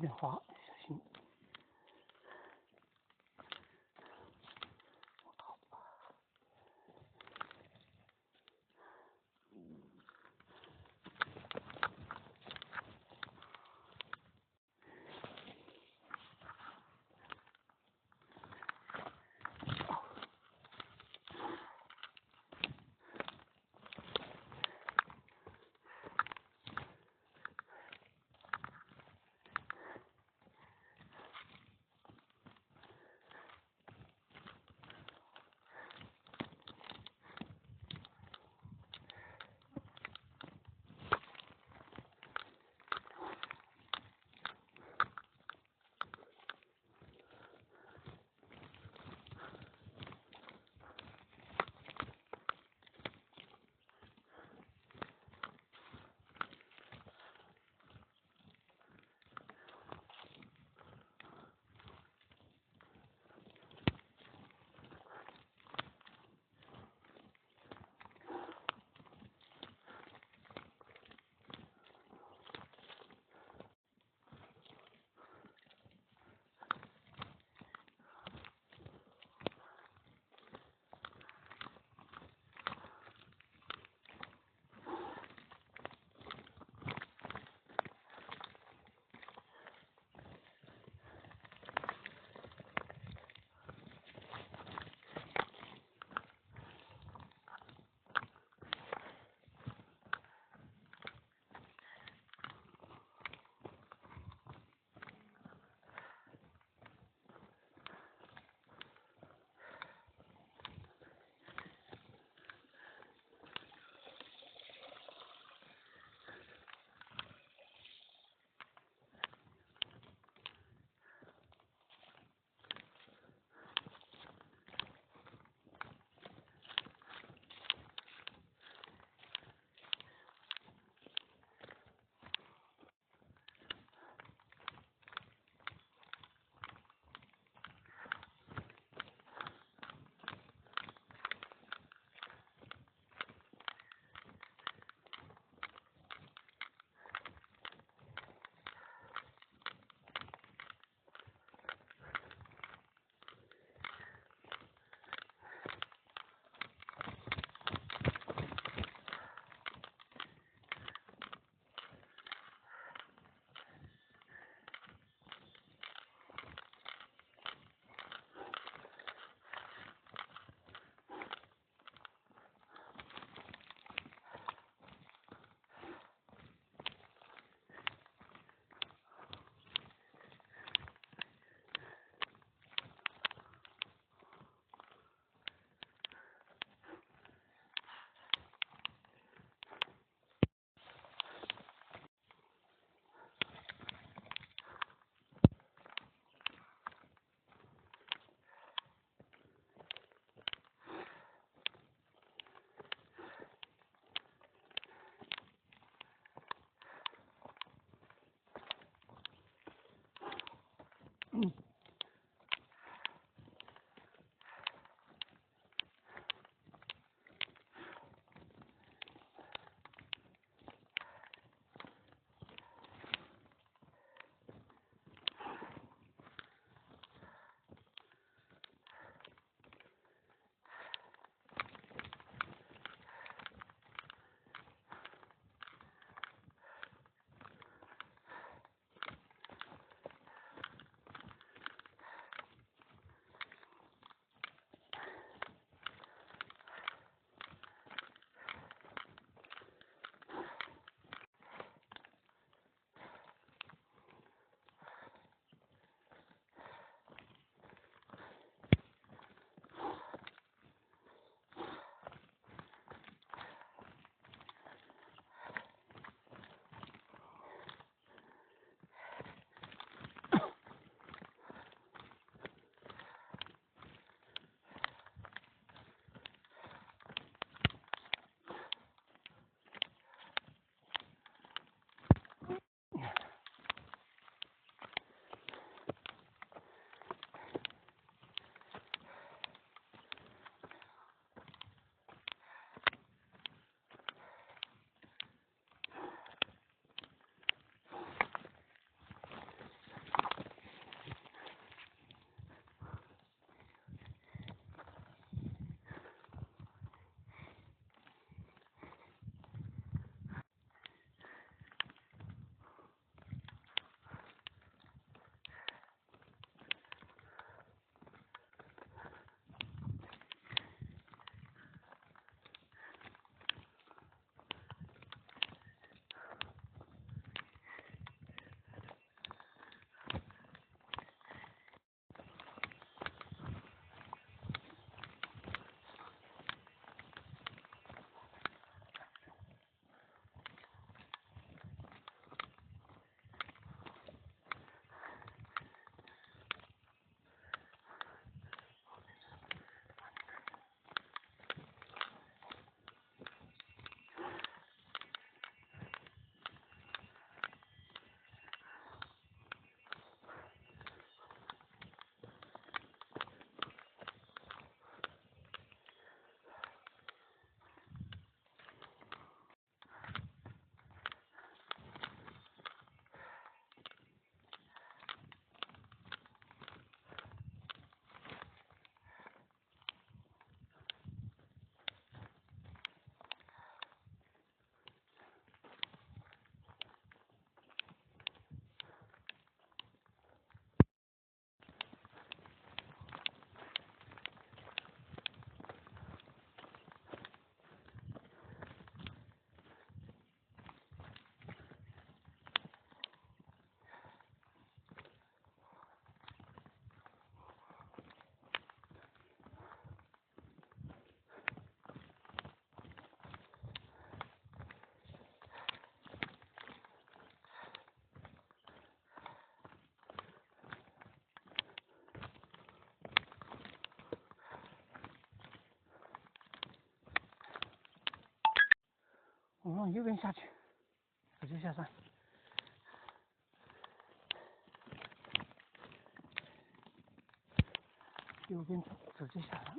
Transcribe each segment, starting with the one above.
点滑，小心。往右边下去，直接下山。右边走，直接下山。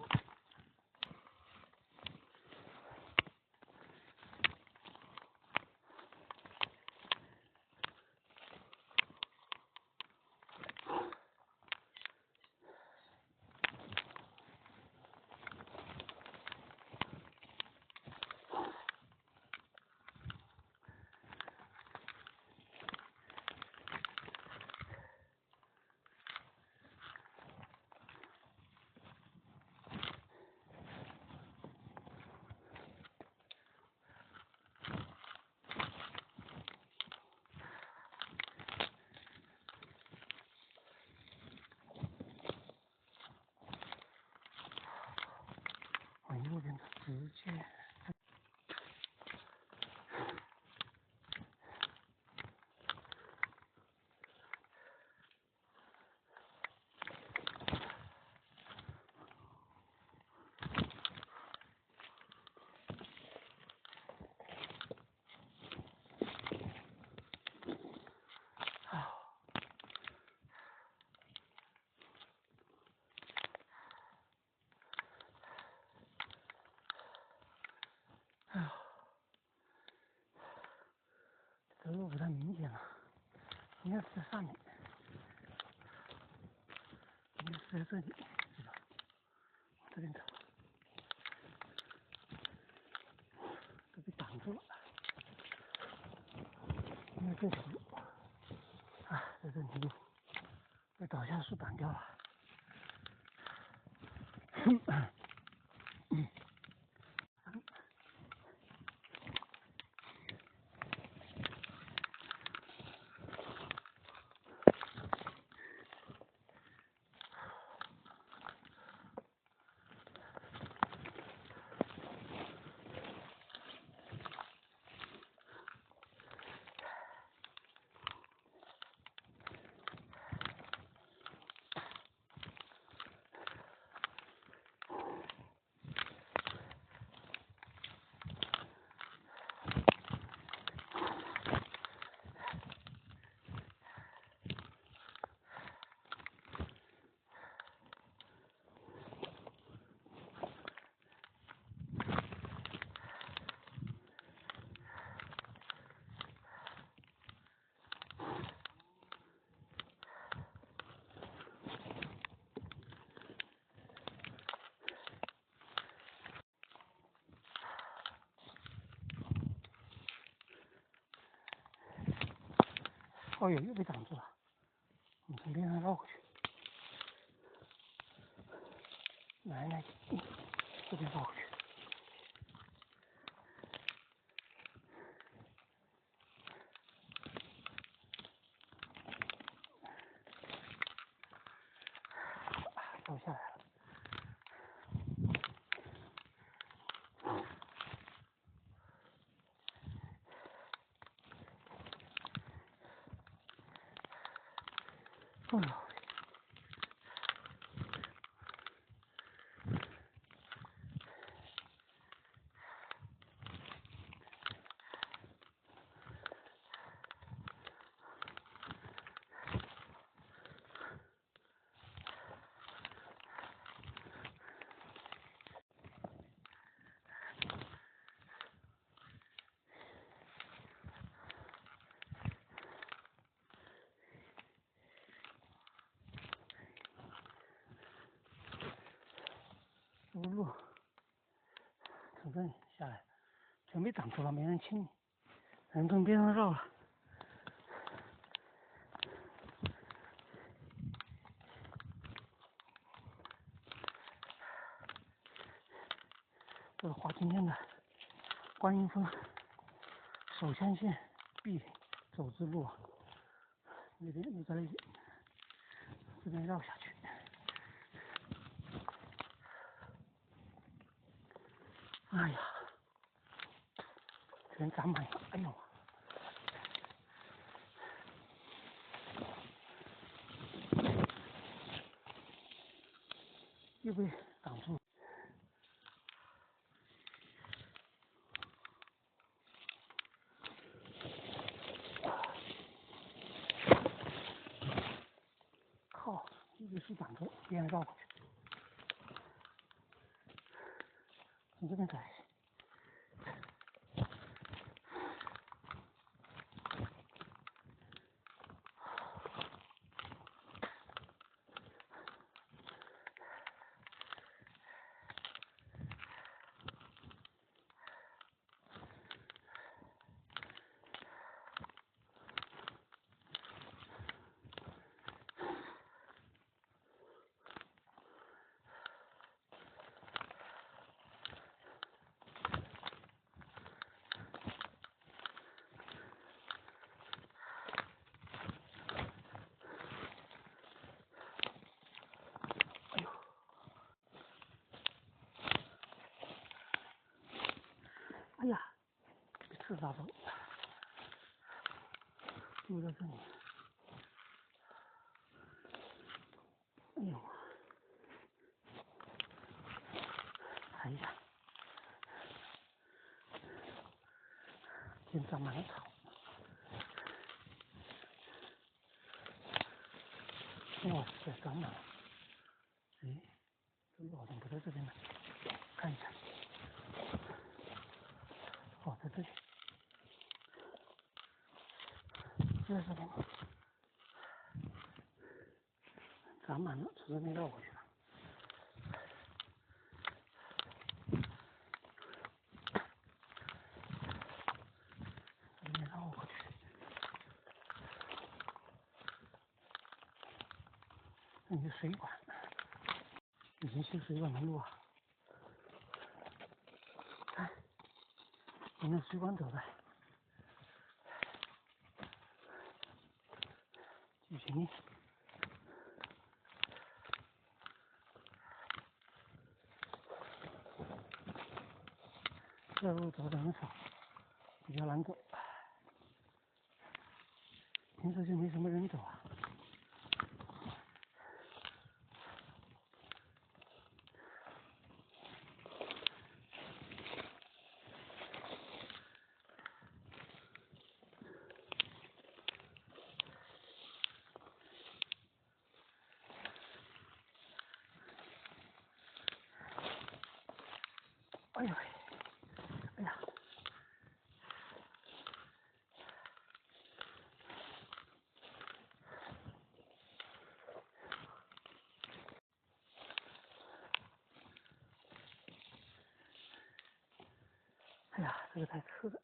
往右边走，直接。这个路不太明显了，应该是在上面，应该是在这里，是吧？往这边走，都被挡住了。应该这条路啊，在这里路被倒下树挡掉了。哦呦，又被挡住了，我们从边上绕过去。来，这边绕过去。走下来了。哦呦。这个路从这里下来，全被挡住了，没人清理，人从边上绕了。这是华今天的观音峰首乡县必走之路，那边就在那边，这边绕下去。哎呀，全长满了，哎呦！又被挡住了。这个树挡着，边绕过去，从这边走。哎呀，被刺扎着了，丢在这里。哎呦，踩一下，先长满了草。哇塞，长满了。哎，这路好像不在这边呢，看一下。哦，在这里。这是什么？长满了，从这边绕过去了。这边绕过去。那个水管，以前修水管的路啊，看，沿着水管走的。剧情。这路走的很少，比较难走。平时就没什么人走啊。哎呦，哎呀！哎呀，这个太刺了。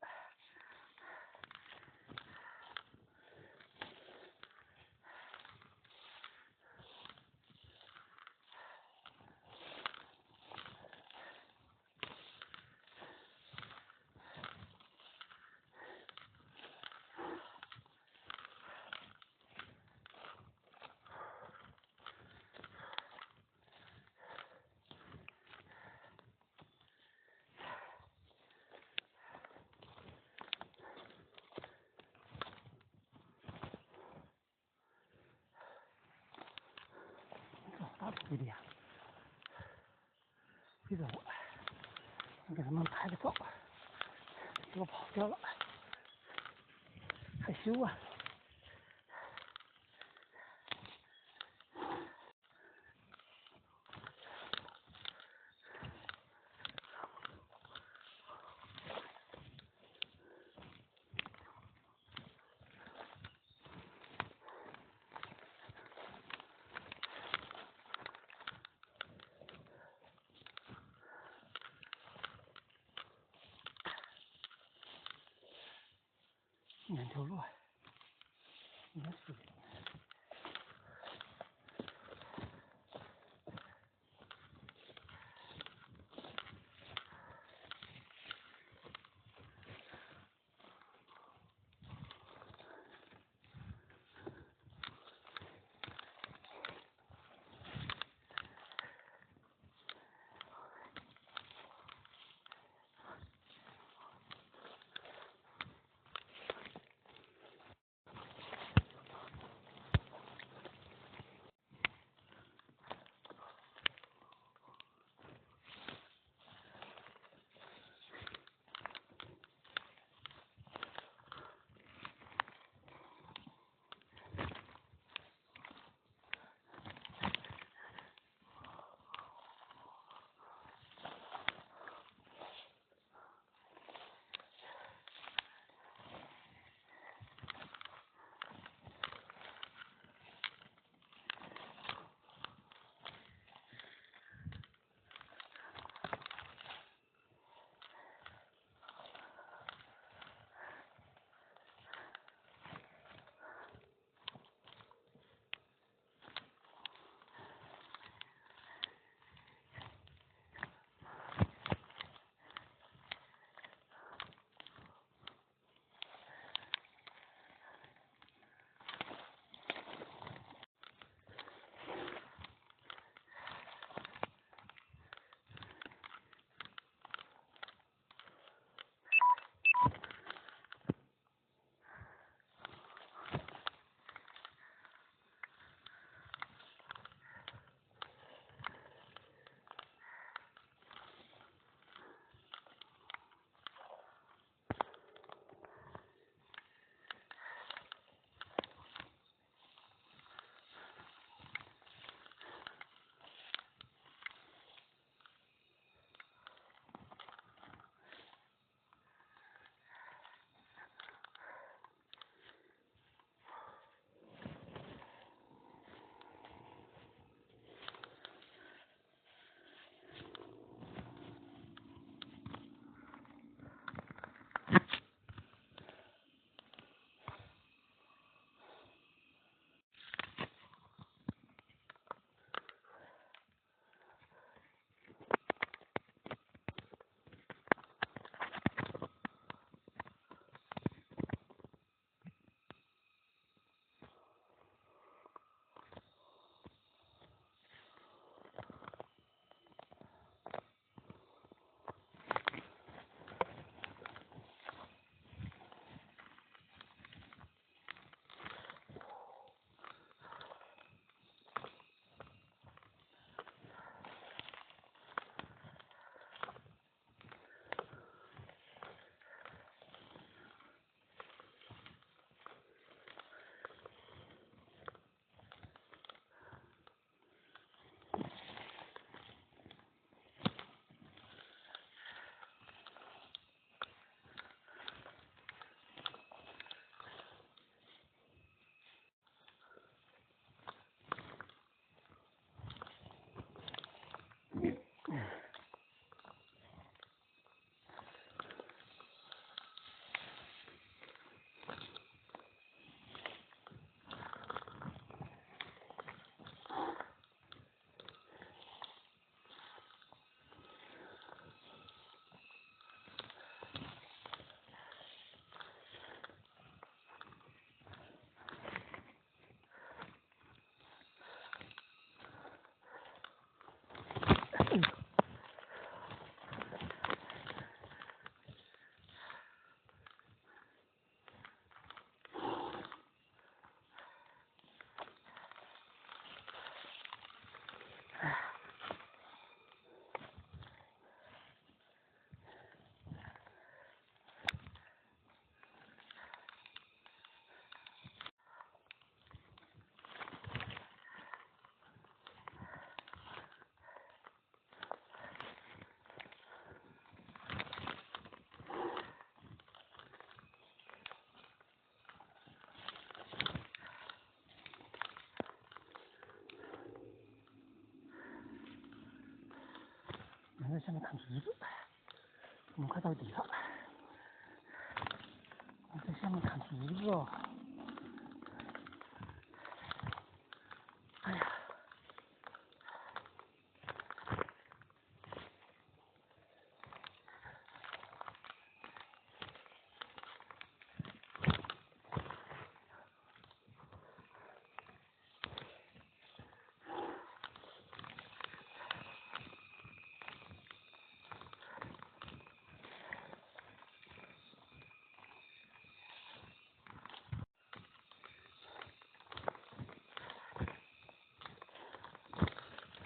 大土地啊，别走，你给他们拍个照，给我跑掉了，害羞啊！两条路，应该是。在下面看竹子，我们快到底了。我在下面看竹子哦。哎呀！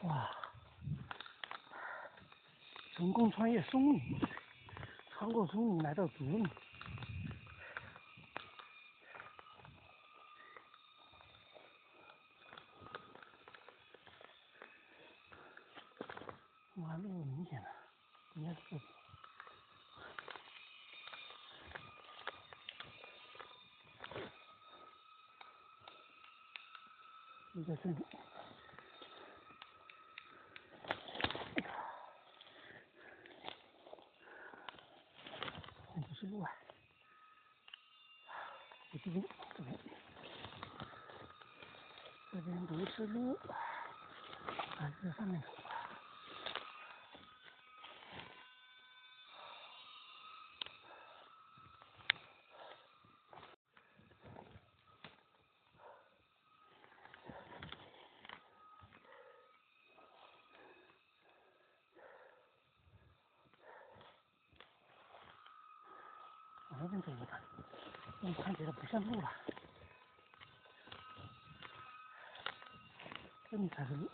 哇！成功穿越松林，穿过松林来到竹林。哇，路明显了，应该是这里。就在这里。那不是路啊！不对，这边不是路，还是在上面走。往那边走一看，看起来不像路了。这里才是路。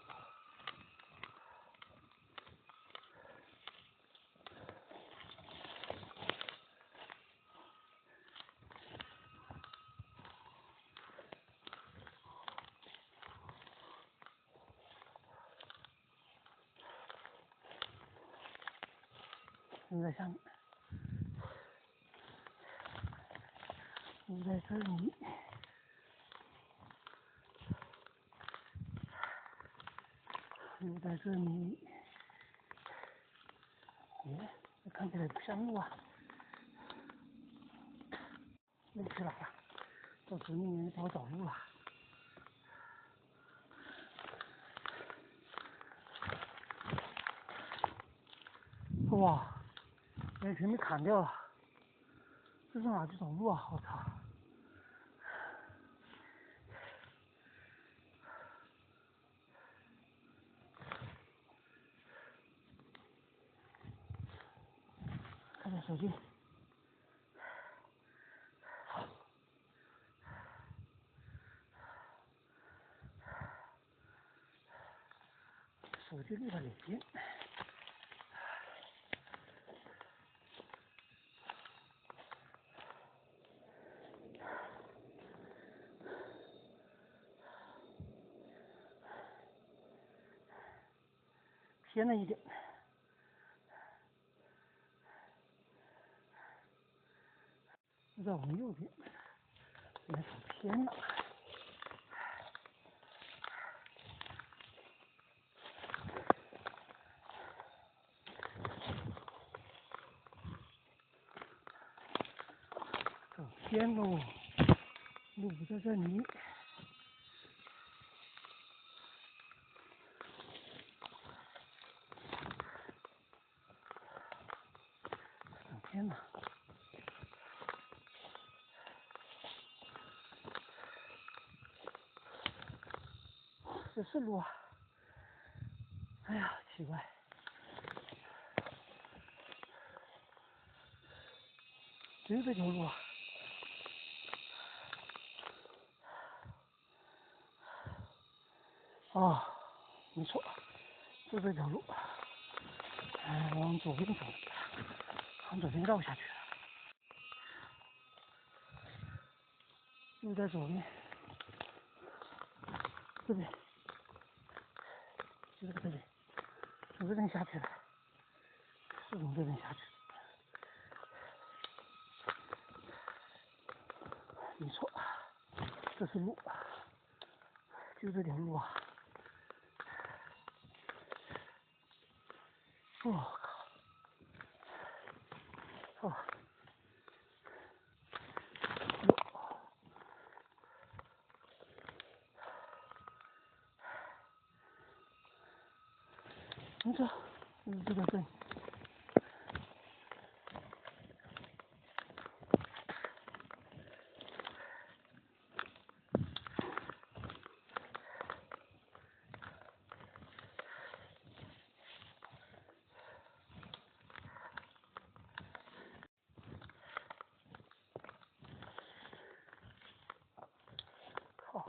路在下面，路在这里，路在这里。耶，这看起来不像路啊！路去哪了？到竹林里面不好找路了。哇，那全被砍掉了，这是哪去找路啊？我操！看看手机，手机录了2遍。偏了一点，在我们右边，有点偏了。走偏喽，路不在这里。走偏了。这是路啊！哎呀，奇怪，只有这条路啊！哦，没错，就这条路。往左边走，往左边绕下去。路在左边，这边，就这里，从这边下去的，是从这边下去的。没错，这是路，就这条路啊！我靠！靠！你这个对。靠！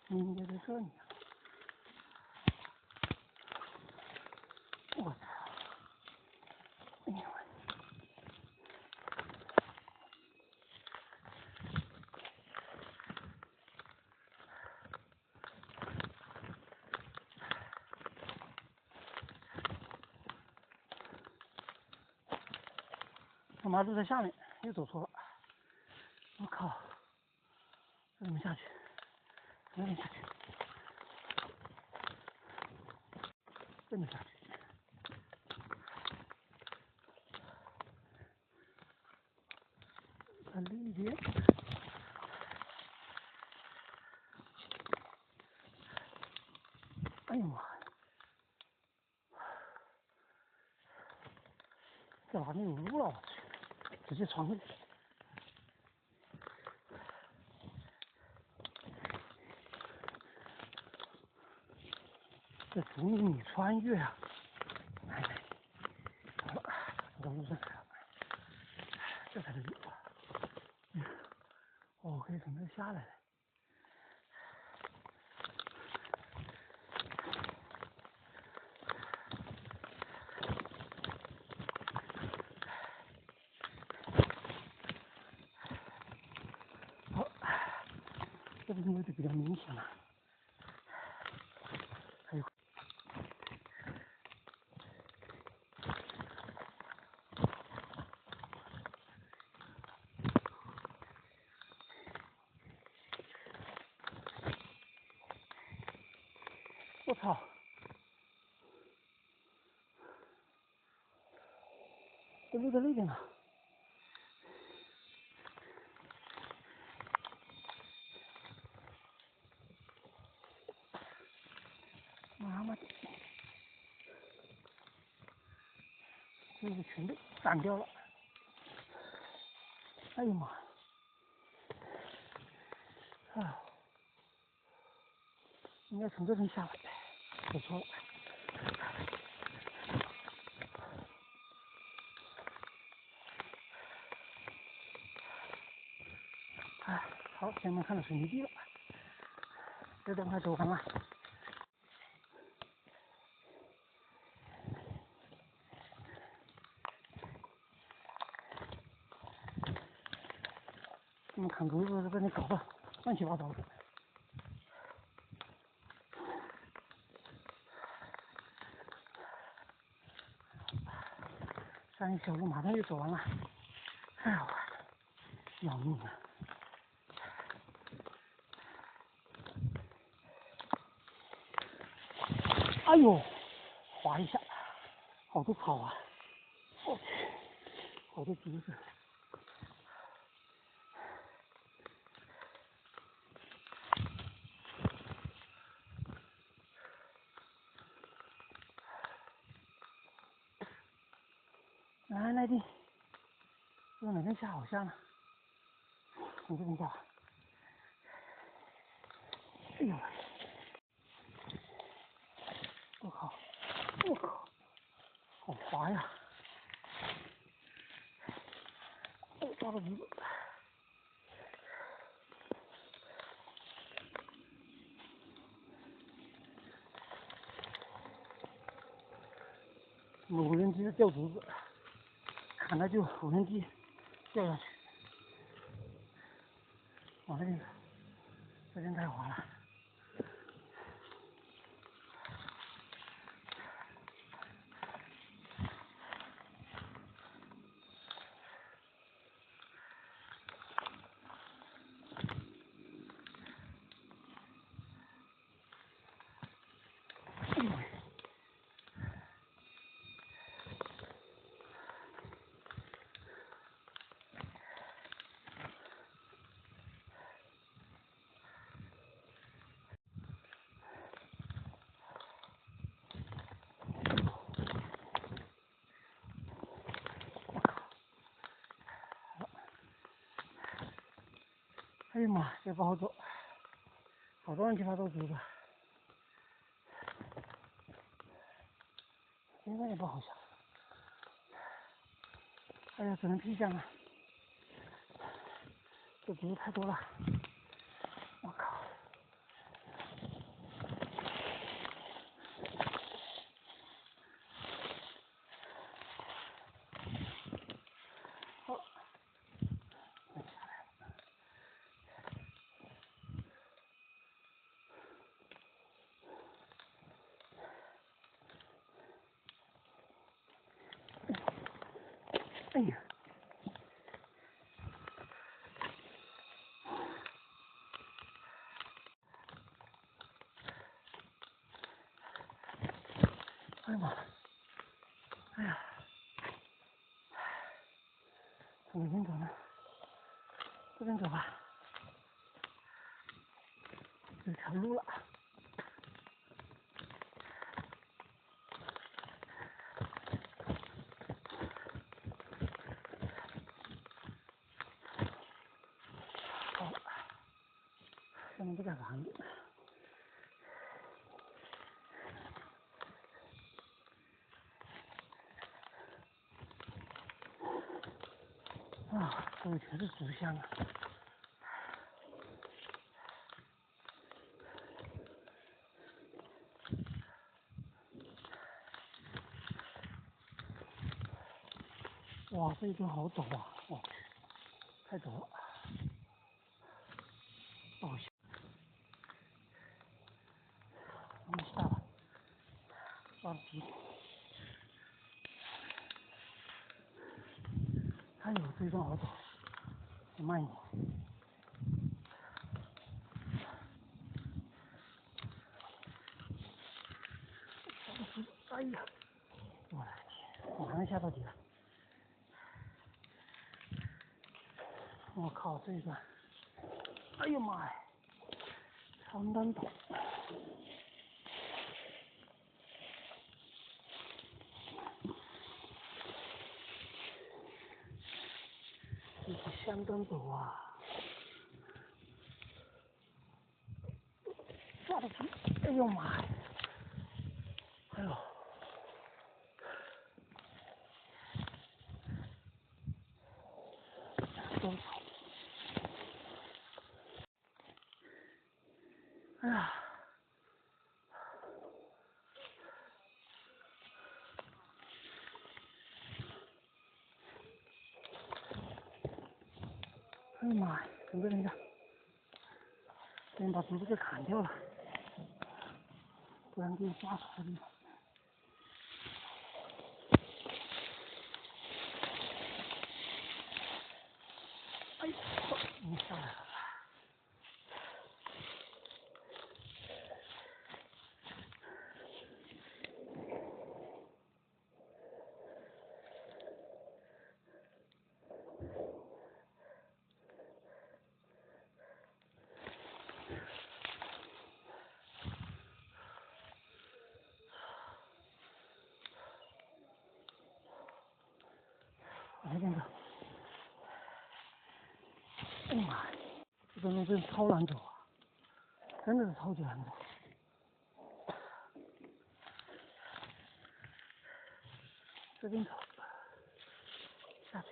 应该在这里。我操！哎呦！他妈都在下面，又走错了。我靠！这怎么下去？这怎么下去？这么下去？在里边。哎呀妈！这哪里有路了？我去！直接穿过去。这5米穿越啊！哎，好了，走到路上来了，这才是路。哦，可以从这下来了。好，这边位置比较明显了。还有。我操！这路在那边呢。妈妈的！这个全被挡掉了。哎呀妈！啊！应该从这边下来，走错了。哎，好，前面看到水泥地了，这段快走完了。他们砍竹子在这里搞得乱七八糟的。山小路马上就走完了。哎呀，要命啊！哎呦，滑一下，好多草啊！我去，好多竹子。来，来弟，这哪边下好下呢？从这边下。哎呦！我靠！我靠！好滑呀！哎，抓到竹子。无人机掉竹子，砍了就无人机掉下去。往这边走，这边太滑了。哎呀妈，这不好走，好多乱七八糟竹子，现在也不好下。哎呀，只能劈下了，这竹子太多了，我靠！好，下来了。哎呀！哎呀妈！哎呀！从哪边走呢？这边走吧，这条路了。好了，下面这个房子。啊，这里全是竹香啊！哇，这一段好陡啊！我去，太陡了，不好下。我们下吧，抓住。哎呦，这一段好陡，我慢一点。哎呀，我的天，马上下到底了。我靠，这一段，哎呦妈呀，相当陡。这是相当陡啊！抓得住！哎呦妈呀！哎呦，都草！哎呀！哎呀妈呀！等着等着，先把竹子给砍掉了，不然给你抓出来了。哎呀，你下来了。往那边走。哎呀妈呀，这个路真是超难走啊，真的是超级难走。这边走，下去。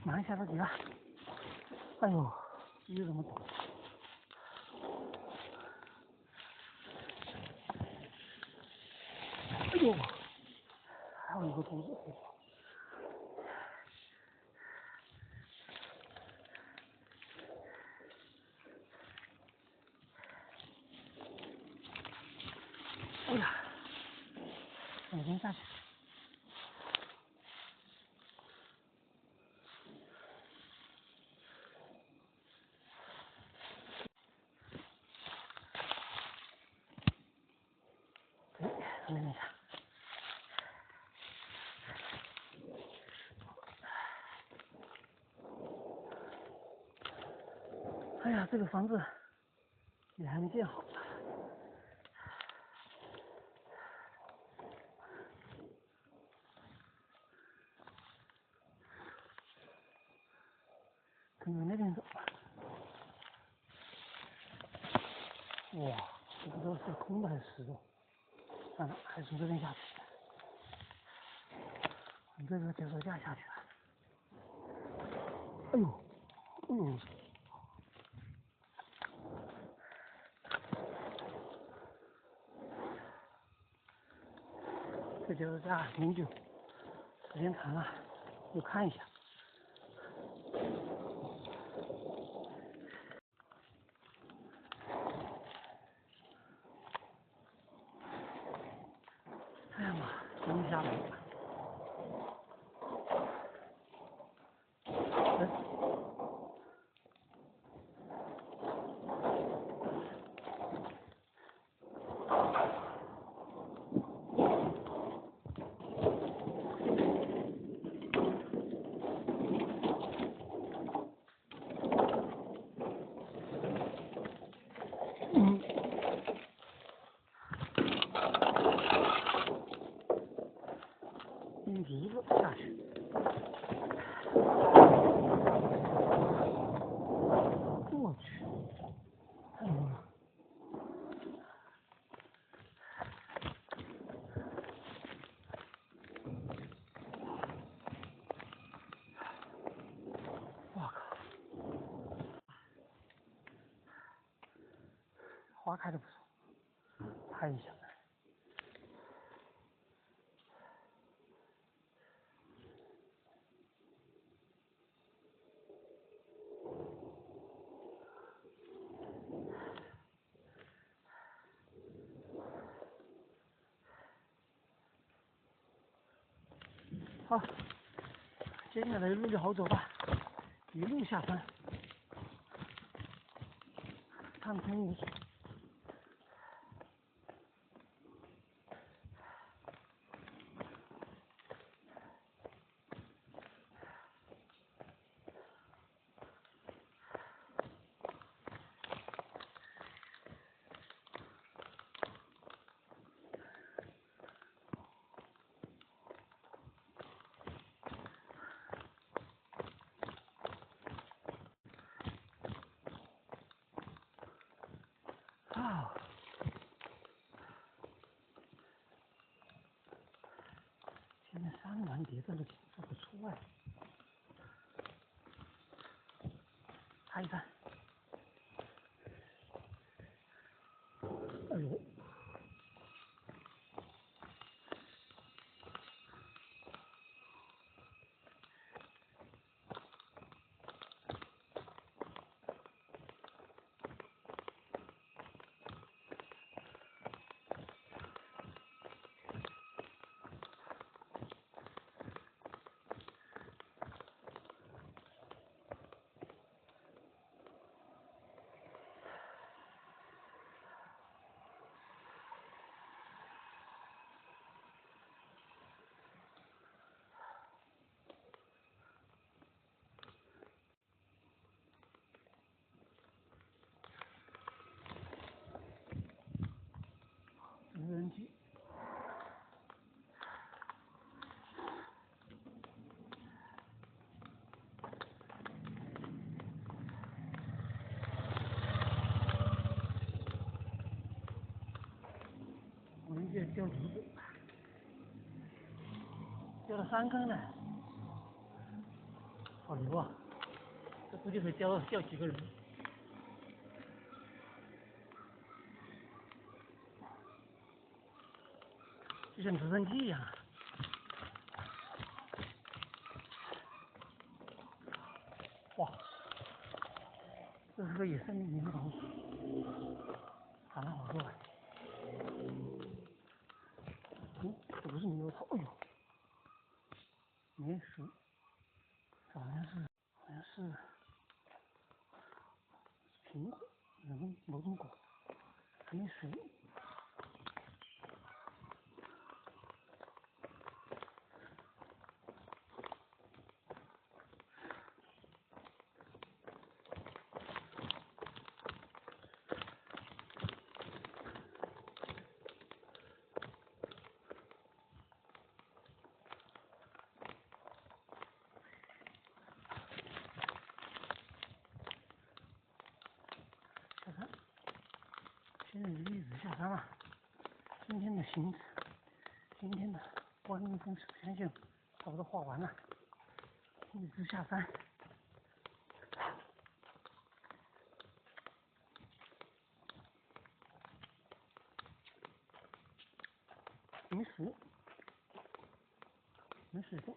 马上下到底了。哎呦，又怎么走？哎呦，还有一个竹子。哎呀，我先下去。哎，那边下。哎呀，这个房子也还没建好。从那边走。哇，我不知道是空的还是实的。算了，还是从这边下去。从这个脚手架下去。哎呦，哎呦！这脚手架永久，时间长了，又看一下。哎呀妈，终于下来了。一个下去。我去，太猛了！我靠，花开的不错，拍一下。好，接下来的路就好走吧，一路下山，畅通无阻。啊！今天山峦叠嶂的景色不错哎，拍一拍。哎呦！无人机。我们这钓竹子，钓了3坑了，好牛啊！这估计会钓几个人。就像直升机一样。哇，这是个野生猕猴桃，长得好多啊！这不是猕猴桃，哎呦，棉薯，好像是苹果，某种果，还没熟。现在就一直下山了。今天的观音峰首山线差不多画完了，一直下山。没水，没水分。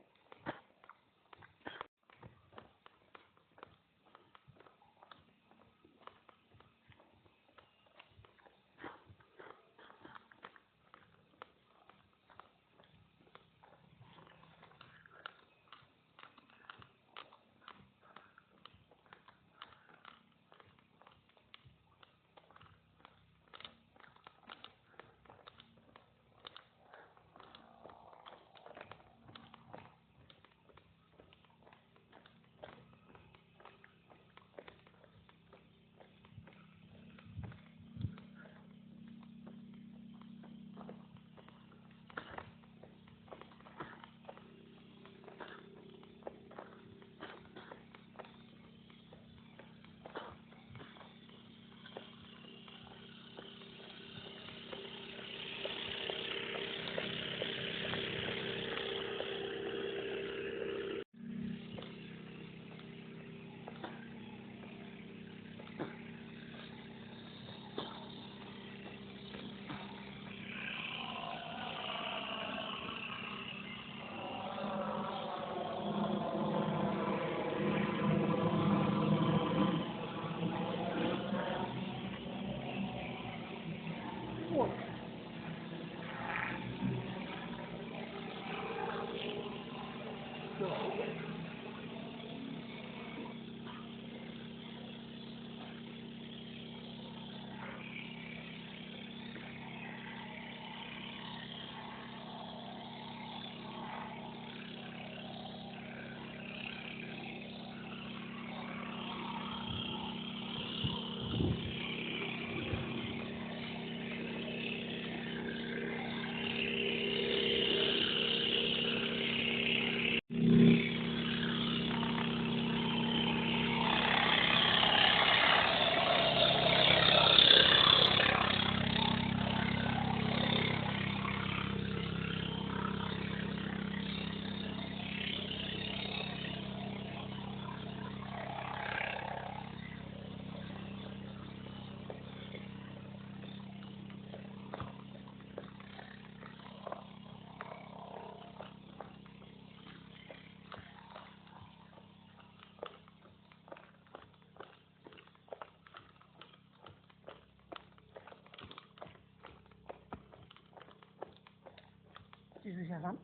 继续下山，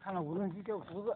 看了无人机掉竹子。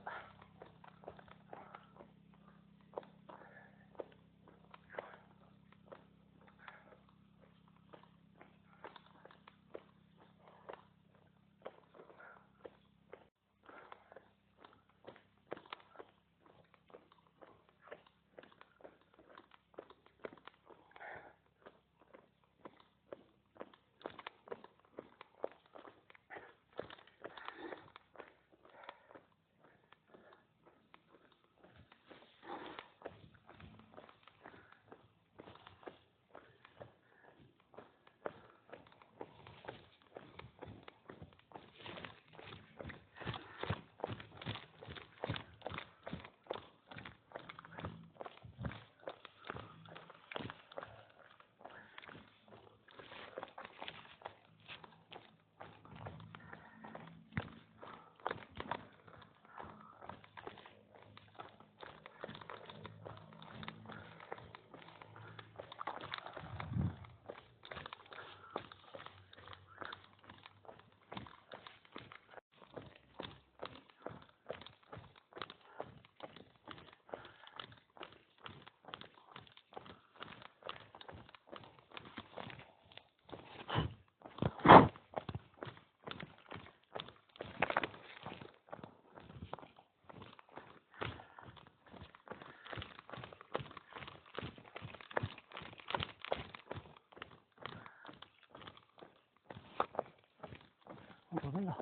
往左边走。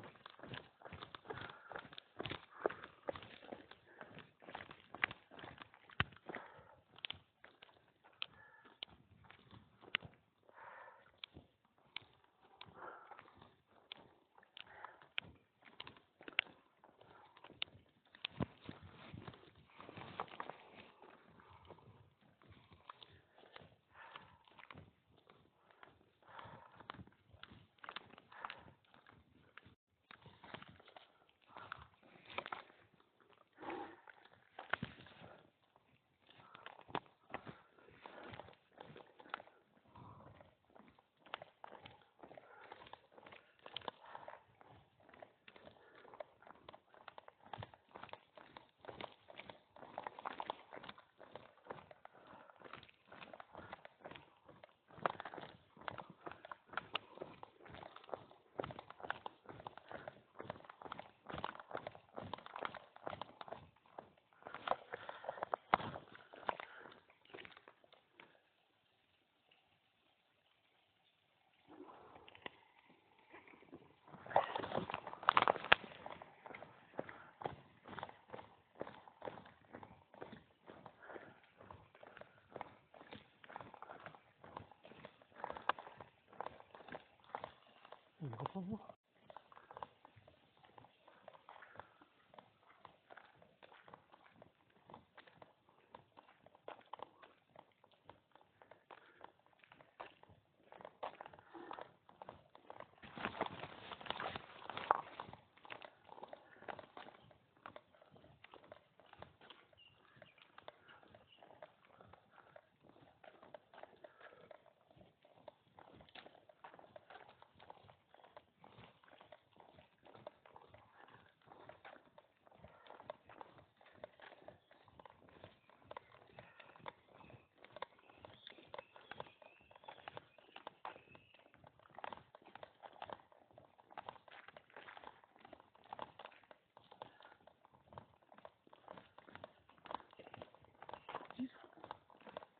不。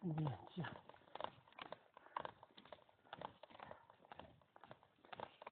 无边界。